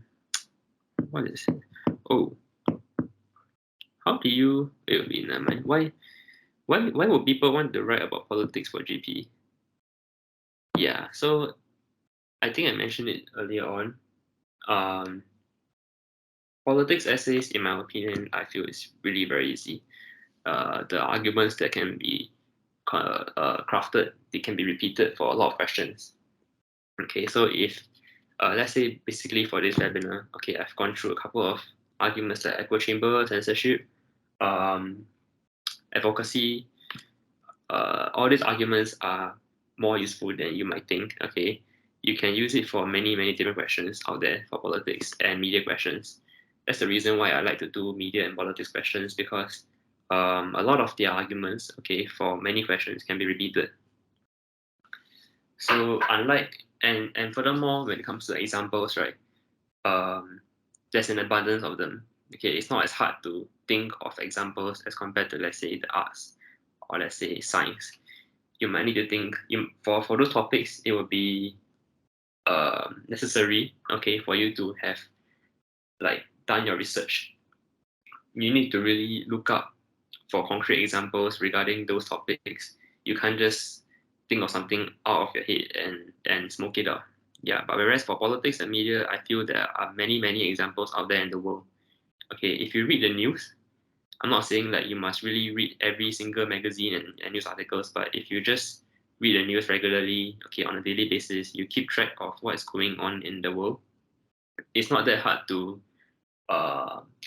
what is it? Oh, how do you? Wait, never mind. Why would people want to write about politics for GP? Yeah. So I think I mentioned it earlier on. Um, Politics essays, in my opinion, I feel is really very easy. The arguments that can be crafted, they can be repeated for a lot of questions. Okay, so if let's say basically for this webinar, okay, I've gone through a couple of arguments like echo chamber, censorship, um, advocacy. All these arguments are more useful than you might think. Okay, you can use it for many different questions out there for politics and media questions. That's the reason why I like to do media and politics questions because a lot of their arguments, okay, for many questions can be repeated. So unlike and furthermore, when it comes to examples, right, there's an abundance of them. Okay, it's not as hard to think of examples as compared to let's say the arts or let's say science. You might need to think for those topics. It would be necessary, okay, for you to have like done your research. You need to really look up for concrete examples regarding those topics. You can't just think of something out of your head and smoke it up. Yeah, but whereas for politics and media, I feel there are many examples out there in the world. Okay, if you read the news, I'm not saying that you must really read every single magazine and news articles, but if you just read the news regularly, okay, on a daily basis, you keep track of what is going on in the world. It's not that hard to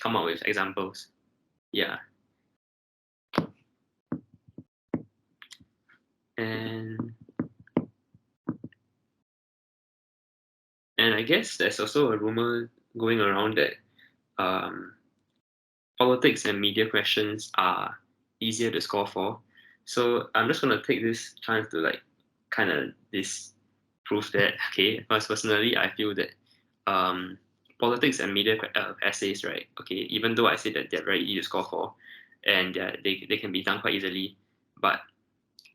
come up with examples. Yeah, and I guess there's also a rumor going around that um, politics and media questions are easier to score for. So I'm just gonna take this chance to like kind of disprove that. Okay, because personally I feel that politics and media essays, right? Okay, even though I say that they're very easy to score for, and they can be done quite easily, but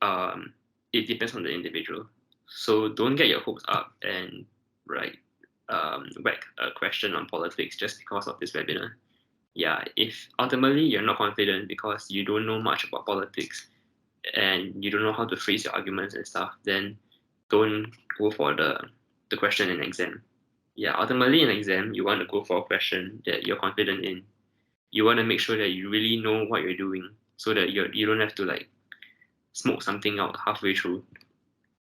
um, it depends on the individual. So don't get your hopes up and whack a question on politics just because of this webinar. Yeah, if ultimately you're not confident because you don't know much about politics and you don't know how to phrase your arguments and stuff, then don't go for the question in exam. Yeah, ultimately in exam, you want to go for a question that you're confident in. You want to make sure that you really know what you're doing so that you don't have to like smoke something out halfway through.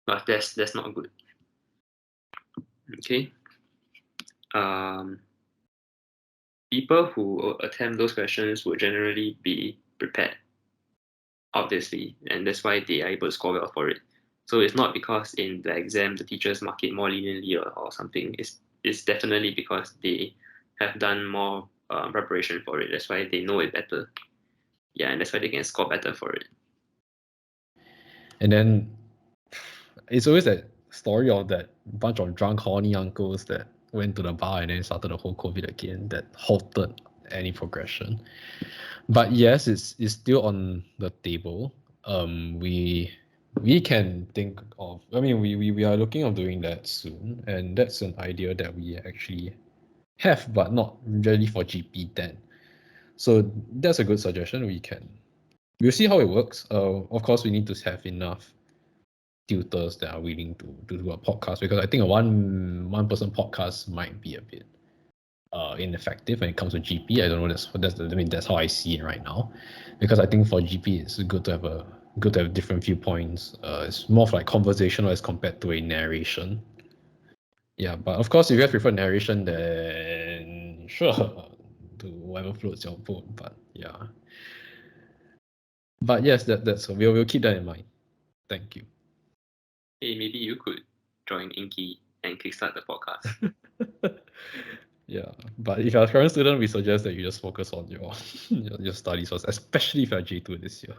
But that's not good. Okay. People who attempt those questions will generally be prepared, obviously, and that's why they are able to score well for it. So it's not because in the exam the teachers mark it more leniently or something. It's definitely because they have done more preparation for it. That's why they know it better. Yeah, and that's why they can score better for it. And then it's always that story of that bunch of drunk, horny uncles that went to the bar and then started the whole COVID again that halted any progression. But yes, it's still on the table. We can think of, I mean, we are looking of doing that soon, and that's an idea that we actually have, but not really for GP10. So that's a good suggestion. We'll see how it works. Of course, we need to have enough tutors that are willing to do a podcast, because I think a one person podcast might be a bit ineffective when it comes to GP. I don't know. That's how I see it right now, because I think for GP it's good to have different viewpoints. It's more of like conversational as compared to a narration. Yeah, but of course, if you guys prefer narration, then sure, to whatever floats your boat. But yeah, but yes, that's we'll keep that in mind. Thank you. Hey, maybe you could join Inkie and kickstart the podcast. Yeah, but if you're a current student, we suggest that you just focus on your studies first, especially if you're J2 this year.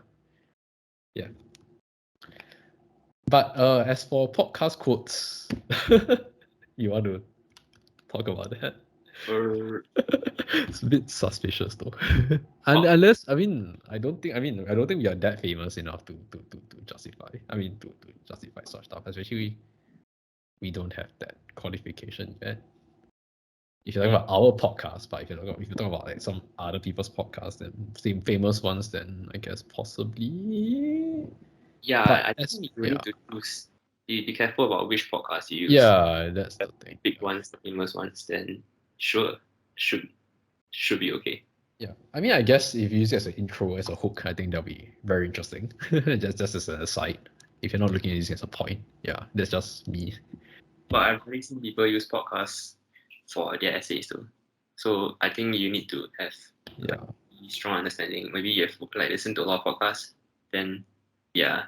Yeah. But as for podcast quotes, you want to talk about that? It's a bit suspicious though. And unless I don't think we are that famous enough to justify. To justify such stuff. Especially we don't have that qualification yet. If you're talking about our podcast, but if you talk about like some other people's podcasts, then same famous ones, then I guess possibly. Yeah, But I think you need to choose. Be careful about which podcast you use. Yeah, that's the thing. Big ones, the famous ones, then sure, should be okay. Yeah, I guess if you use it as an intro, as a hook, I think that'll be very interesting. just as an aside, if you're not looking at it as a point. Yeah, that's just me. But I've already seen people use podcasts for their essays too. So I think you need to have strong understanding. Maybe you have like listened to a lot of podcasts, then yeah.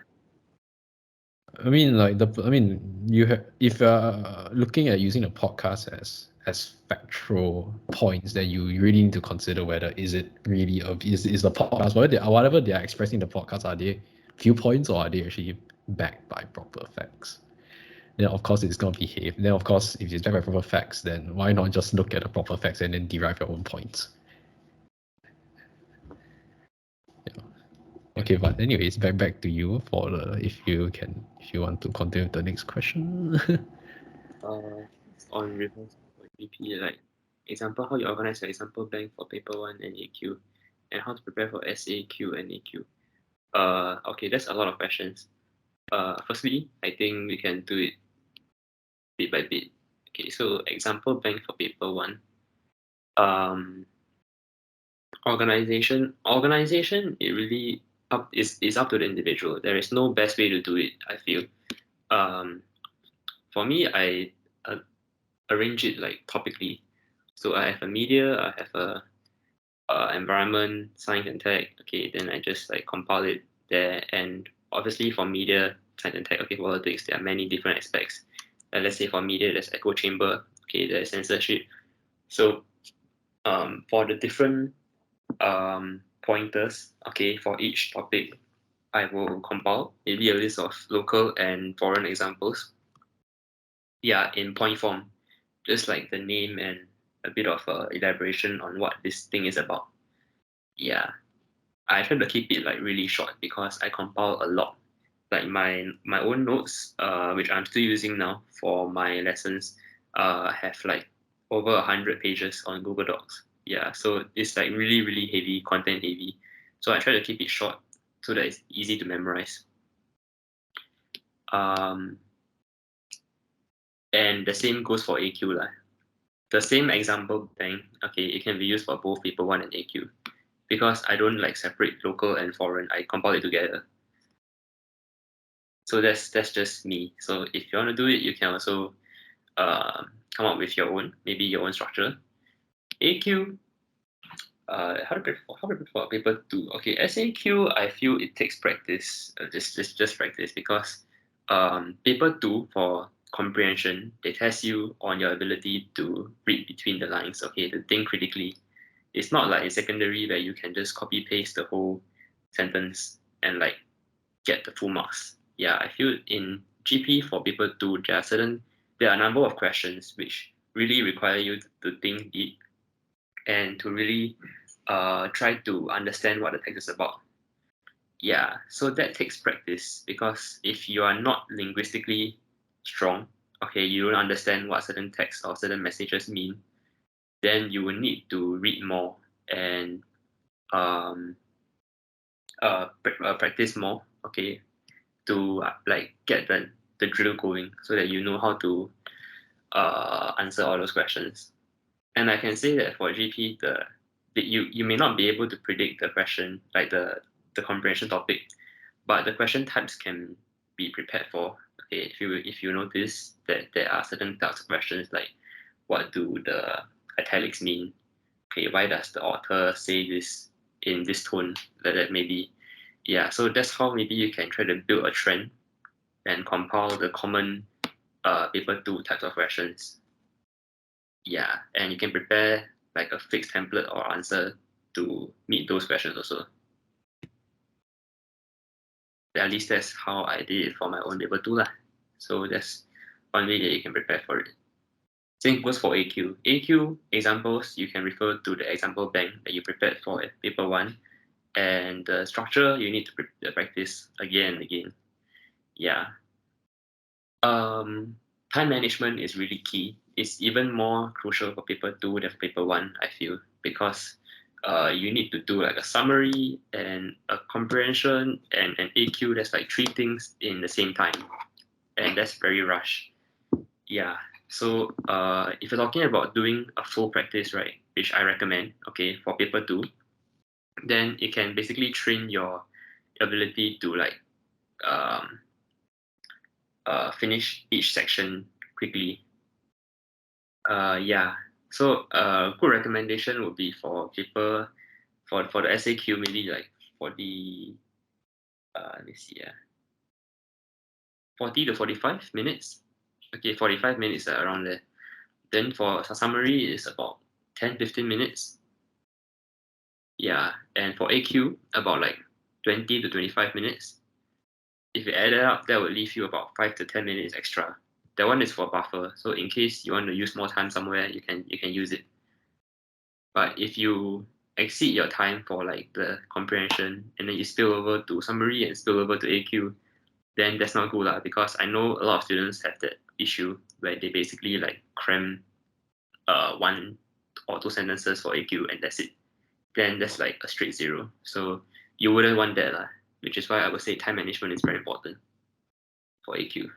You have, if you're looking at using a podcast as factual points, then you really need to consider whether is it really is the podcast, whatever they are expressing in the podcast, are they viewpoints or are they actually backed by proper facts? Then of course it's gonna behave. Then of course if it's backed by proper facts, then why not just look at the proper facts and then derive your own points? Yeah. Okay, but anyways, back to you for if you want to continue with the next question. On reverse GP, like example, how you organize your example bank for paper 1 and AQ, and how to prepare for SAQ and AQ. Okay, that's a lot of questions. Firstly, I think we can do it bit by bit. Okay, so example bank for paper 1. Organization, it really is up to the individual. There is no best way to do it, I feel. For me, I arrange it like topically. So I have a media, I have a environment, science and tech. Okay, then I just like compile it there. And obviously for media, science and tech, okay, politics, there are many different aspects. Let's say for media, there's echo chamber. Okay, there's censorship. So for the different pointers, okay, for each topic, I will compile maybe a list of local and foreign examples. Yeah, in point form, just like the name and a bit of elaboration on what this thing is about. Yeah, I try to keep it like really short because I compile a lot. like my own notes, which I'm still using now for my lessons, have like over 100 pages on Google Docs. Yeah, so it's like really, really heavy, content heavy. So I try to keep it short so that it's easy to memorize. And the same goes for AQ lah. The same example bank, okay, it can be used for both paper 1 and AQ. Because I don't like separate local and foreign, I compile it together. So that's just me. So if you want to do it, you can also come up with your own, maybe your own structure. AQ, how to prepare for paper 2? Okay, SAQ, I feel it takes practice, just practice, because paper 2 for comprehension, they test you on your ability to read between the lines, okay, to think critically. It's not like in secondary where you can just copy paste the whole sentence and like get the full marks. Yeah, I feel in GP for paper 2, there are a number of questions which really require you to think deep and to really try to understand what the text is about. Yeah, so that takes practice, because if you are not linguistically strong, okay, you don't understand what certain texts or certain messages mean, then you will need to read more and practice more, okay, to like get the drill going so that you know how to answer all those questions. And I can say that for GP, you may not be able to predict the question, like the comprehension topic, but the question types can be prepared for. Okay, if you notice that there are certain types of questions, like what do the italics mean? Okay, why does the author say this in this tone? That maybe, yeah. So that's how maybe you can try to build a trend and compile the common paper 2 types of questions. Yeah, and you can prepare like a fixed template or answer to meet those questions also. At least that's how I did it for my own paper 2 lah. So that's one way that you can prepare for it. Same goes for AQ. AQ examples, you can refer to the example bank that you prepared for paper 1, and the structure you need to practice again and again. Yeah. Time management is really key. It's even more crucial for paper 2 than for paper 1, I feel, because you need to do like a summary and a comprehension and an AQ. That's like 3 things in the same time, and that's very rushed. Yeah. So if you're talking about doing a full practice, right, which I recommend, okay, for paper 2, then it can basically train your ability to like finish each section quickly. Yeah. So good recommendation would be for paper for the SAQ, maybe like for the let me see, 40 to 45 minutes. Okay, 45 minutes around there. Then for summary is about 10-15 minutes. Yeah, and for AQ about like 20 to 25 minutes. If you add it up, that will leave you about 5 to 10 minutes extra. That one is for buffer. So in case you want to use more time somewhere, you can use it. But if you exceed your time for like the comprehension and then you spill over to summary and spill over to AQ, then that's not good lah, because I know a lot of students have that issue where they basically like cram 1 or 2 sentences for AQ and that's it. Then that's like a straight 0. So you wouldn't want that lah, which is why I would say time management is very important for AQ.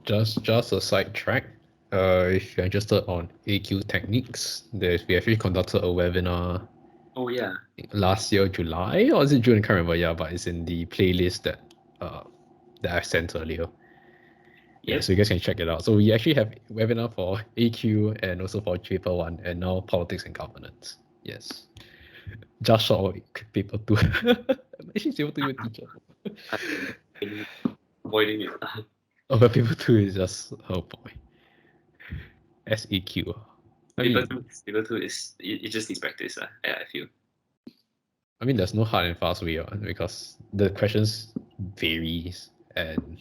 Just a sidetrack. If you're interested on AQ techniques, we actually conducted a webinar. Oh yeah. Last year, July, or is it June? I can't remember. Yeah, but it's in the playlist that I sent earlier. Yep. Yeah, so you guys can check it out. So we actually have webinar for AQ and also for paper 1, and now politics and governance. Yes. Just short of paper 2. I'm actually able to be a teacher. Avoiding it. Oh, but paper 2 is just, oh boy. SAQ. Paper 2 is it just needs practice. I feel. I mean, there's no hard and fast way because the questions varies and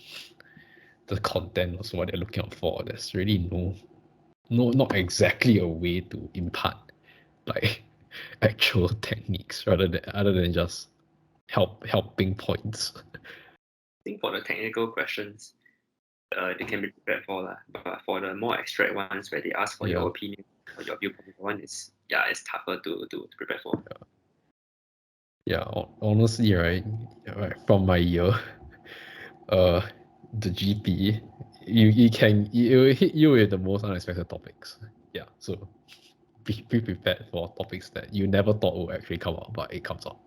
the content also what they're looking out for. There's really not exactly a way to impart like actual techniques other than just helping points. I think for the technical questions, they can be prepared for lah. But for the more abstract ones where they ask for your opinion or your viewpoint, one is it's tougher to prepare for. Yeah, honestly, right, from my year, the GP, it will hit you with the most unexpected topics. Yeah, so be prepared for topics that you never thought would actually come out, but it comes out.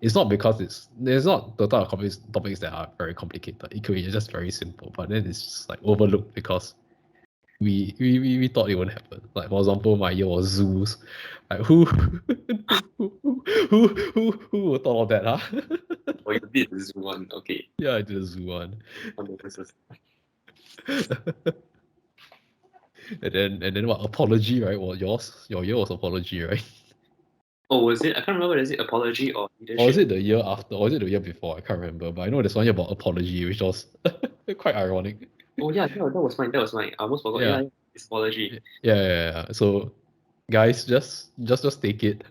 It's not because it's not the type of topics that are very complicated. It could be just very simple, but then it's just like overlooked because we thought it wouldn't happen. Like for example, my year was zoos. Like who who would thought of that, huh? Oh, you did the zoo one, okay. Yeah, I did a zoo one. and then what, apology, right? Well, your year was apology, right? Oh, was it? I can't remember. Is it apology or Or was leadership? it the year after? Or was it the year before? I can't remember. But I know there's one year about apology, which was quite ironic. Oh yeah, that was mine. That was mine. I almost forgot. Yeah. Yeah, it's apology. Yeah. So guys, just take it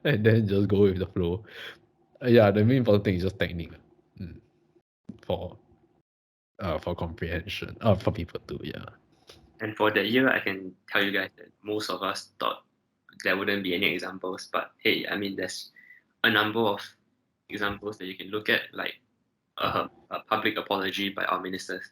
and then just go with the flow. Yeah, the main important thing is just technique. Mm, for comprehension. For people too, yeah. And for the year, I can tell you guys that most of us thought there wouldn't be any examples. But hey, I mean, there's a number of examples that you can look at, like a public apology by our ministers.